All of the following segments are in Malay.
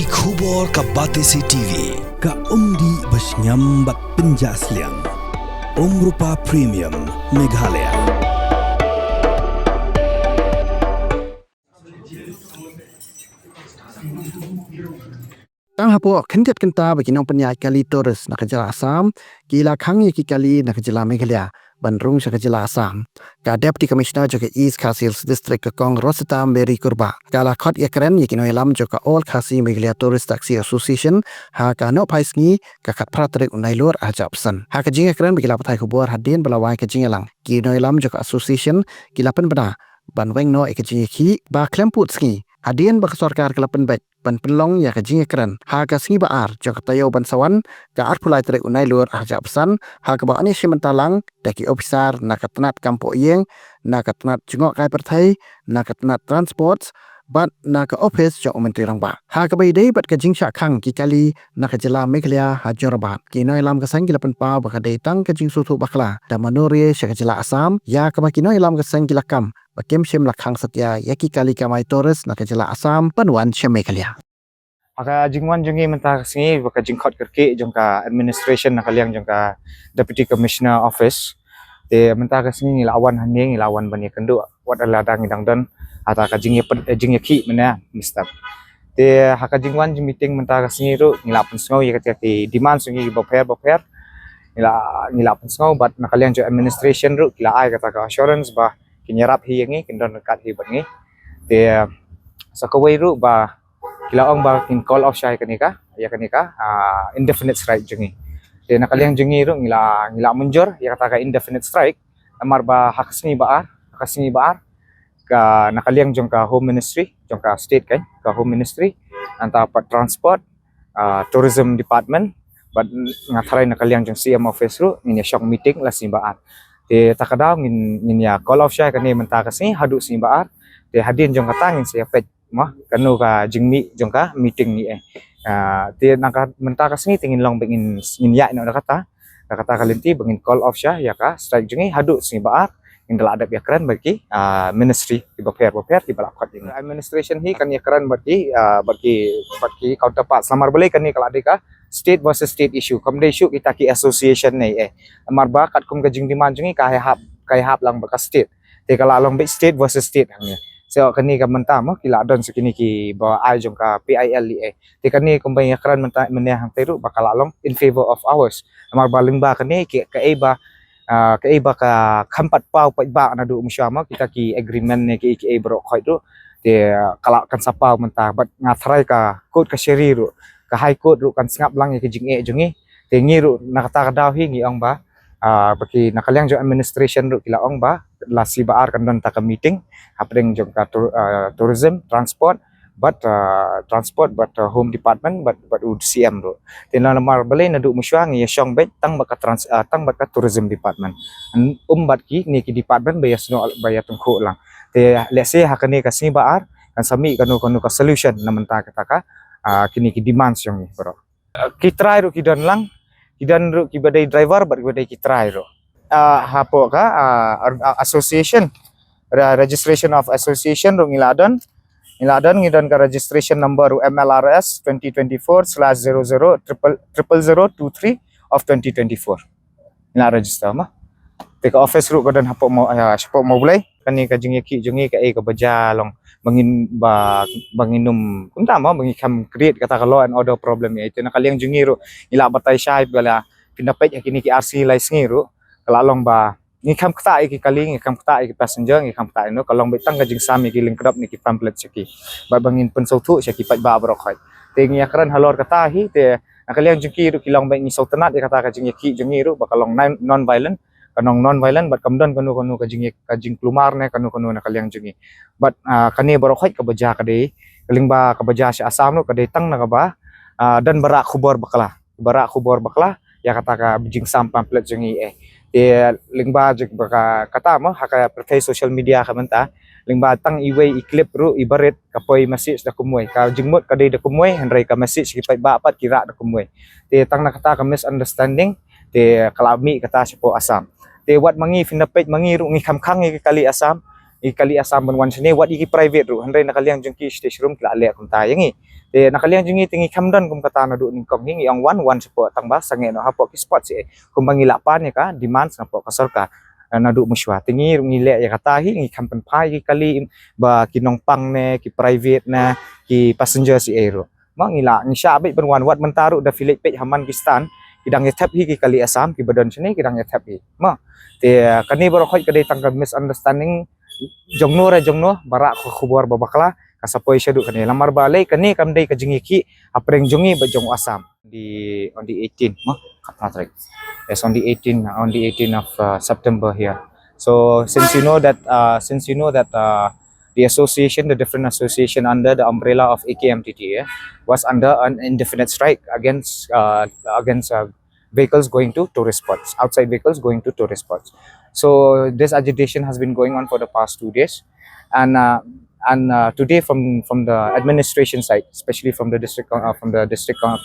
Ki khubor ka Batesi TV. Ka umdi basnyambak penjaslian. Rupa Premium Meghalaya. Tang hapo kentet kenta bagi nong penyai kali Torres nak kejala Assam, gila kangi ki kali nak kejala Meghalaya, bandrung syak kejala Assam. Ka Deputy Commissioner joka East Khasi Hills District ka Kong Rosita Mary Kurba. Kala khot yakren yakino ilam joka All Khasi Meghalaya Tourist Taxi Association ha ka no paisngi ka kat pratrik unailur ajapsan. Ha ka jinga kren bagi lapatai kubur hadin belawai ka jingalang. Kino ilam joka association gilapan bena banweng no ekajingi ki ba klemput ski. Hadian bak sarkar kelapan baik ban penlong ya ka jinga keren ha ka singi baar jok tayo ban sawan ka ar pulai trek unai lur aja pesan ha ka ba ani simentalang daki officer na ka tenat kampo yeng na ka tenat jengok kai pertai na ka tenat transport bat na ka office jok menteri rang ba ha ka bai dei bat ka jingsha khang ki kali na ka jela Meghalaya ha jorbat ki noi lam ka sang gilapan pa ba ka dei tang ka jing sutu bakla da manuri sya ka jela Assam ya ka ba ki noi lam ka sang gilakam Bakem Shem Lakhang Satya Yaki Kali Kamai Torres nak jela Assam Panuan Shem Meghalaya. Aka jingwan jongi mentah singi baka jingkot kerki jongka administration nakaliang jongka Deputy Commissioner Office. Te mentah singi lawan haning lawan bani kendu wat ladang idang don ata ka jingi ki mena Mr. Te haka jingwan meeting mentah singi ru ngilapun sngau ya ketika demand singi boper ngilapun sngau bat nakaliang jo administration ru kila ai kata ka assurance ba kinyarap hi ngi kindon kat hi bangi te sakawai ru ba kila ong ba kin call off syai kanika indefinite strike jengi te nakaliang jengi ru ngila munjur ya kata ka indefinite strike amar ba hakasni baar ka nakaliang jong ka home ministry jong ka state kan ka home ministry anta pa transport tourism department but ngatharai nakaliang jong CM office ru ni syok meeting la simbaar te takadaw ngin ya call off syai kani mentah kasi hadu simbaar te hadin jong katangin sia pet mah kanu ka jingmi jong ka meeting ni te naka mentah kasi tingin long bengin ya no kata kalinti bengin call off syai ya ka strike jengi hadu simbaar indala adab ya keren bagi ministry di boper di balakot ini administration hi kan ya keren bagi counterpart selamar boleh kan ni kalau adika state versus state issue kamde issue kita ki association ni amar ba kat kum kajing demand jengi kahap lang baka state te kalau long be state versus state hangnya so kani ka mentah mo kila don sekini ki ba ai jong ka PIL te kani kum ya keren mentah meneh hang teru bakal long in favor of ours amar ba lingba kani ki ka kampat pau pa ba na du musyama kita ki agreement ne ki bro khoi du te kala kan sapau mentah bat ngathrai ka court ka sheri ru ka high court ru kan sngap lang ki jinge jongi te ngiru nakata ka daw hi ngi ong ba baki nakaliang jo administration ru kila ong ba lasi baar kan don ta ka meeting hapring jong ka tourism transport but home department but CM ru te na lamar balai na du musyang ya syong bet tang baka tourism department bat ki ni ki department bayar tungku lang te let's say hakani ka sini baar kan sami kanu ka solution na mentah kata ka kini ki demands yang ni bro ki try ru ki don lang ki badai driver bat badai ki try ru hapo ka association registration of association ru ngiladon ngidon ka registration number MLRS 2024/000023 of 2024 ila register mah te ka office ru ko don hapo mo bulai kani ka jingi ka ka bajalong banginum kunta mo bangikam create kata ka law and order problem ya itu nakaliang jungiru ila batay syai bala pinapait kini ki RC license ngiru kalalong ba ngikam kata ki passenger ngikam kata no kalong betang ka jing sami ki lingkrap ni ki pamphlet syaki ba bangin pensautu syaki pat ba brokhay te ngiyakran halor kata hi te nakaliang jungiru kilong ba ni sautanat kata ka jungiru bakalong non violent kanong non-violent but kamdon kanu ka jing klumar ne kanu nakaliang jungi but kani barokhay kabaja kade kalingba kabaja si Assam no kade tang na ba dan bara khubor bakla ya kata ka jing sam pamphlet jungi te lingba jik baka kata mo haka pertai social media ka menta lingba tang iway iklip ru ibaret kapoy message da kumwe ka jingmot kade da kumwe handrai ka message ki ba pat kira da kumwe te tang nakata ka misunderstanding te kalami kata sipo Assam te wat mangi finapet mangi ru ngi kham khang ngi kali Assam ikali asam ban wan sini wat iki private ru handai nakaliang jengki stage room kla le kum ta yangi te nakaliang jengi tingi kamdan kum kata na du ning kong hingi yang wan support tang ba sange no hapo ki spot si kum bangi lapan ya ka demand na po ka sarkar na du muswa tingi ngile ya kata hi ngi kampan pai ki kali ba kinong pang ne ki private na ki passenger si ero ma ngila ngi syabe ban wan wat mentaru da filet pe haman ki stan kidang ya tap hi ki kali asam ki badan sini kidang ya tap hi ma te kani baro khoi kadai tangka misunderstanding jongno barak khubor babakla kasapoi syadu kani lamar balai kani kamdai kajingi ki apreng jongi bajong asam on the 18th yes on the 18th of September here. So since you know that the different association under the umbrella of AKMTTA was under an indefinite strike against vehicles going to tourist spots, outside vehicles going to tourist spots. So this agitation has been going on for the past 2 days, and today from the administration side, especially from the district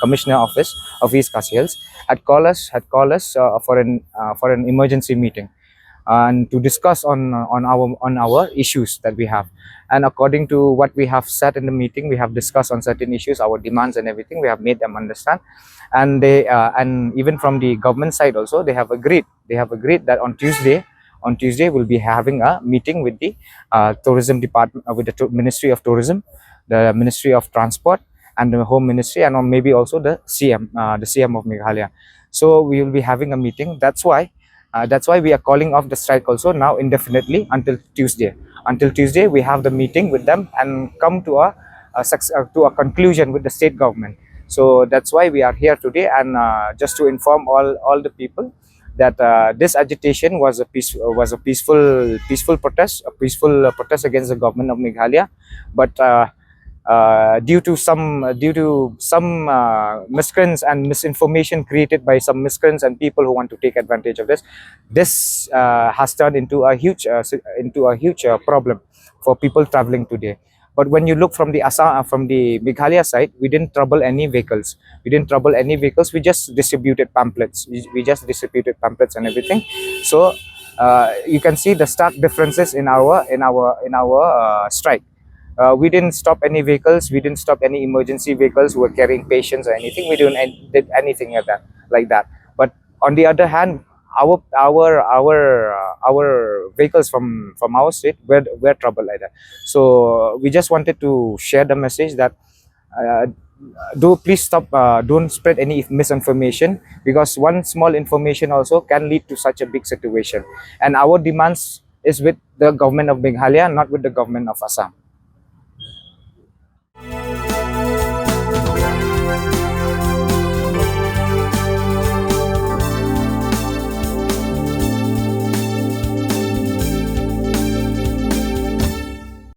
commissioner office of East Khasi Hills, had called us for an emergency meeting and to discuss on our issues that we have. And according to what we have said in the meeting, we have discussed on certain issues, our demands and everything. We have made them understand, and they and even from the government side also, they have agreed that on Tuesday we'll be having a meeting with the tourism department, with the Ministry of Tourism, the Ministry of Transport, and the Home Ministry, and maybe also the CM of Meghalaya. So we will be having a meeting. That's why we are calling off the strike also now indefinitely until Tuesday. Until Tuesday, we have the meeting with them and come to a conclusion with the state government. So that's why we are here today, and just to inform all the people that this agitation was a peaceful protest, against the government of Meghalaya, but due to some miscreants and misinformation created by some miscreants and people who want to take advantage of this has turned into a huge problem for people traveling today. But when you look from the Meghalaya side, we didn't trouble any vehicles. We just distributed pamphlets. And everything. So you can see the stark differences in our strike. We didn't stop any vehicles. We didn't stop any emergency vehicles who were carrying patients or anything. We didn't did anything like that. But on the other hand, our vehicles from our state were trouble like that. So we just wanted to share the message that do please stop, don't spread any misinformation, because one small information also can lead to such a big situation. And our demands is with the government of Meghalaya, not with the government of Assam.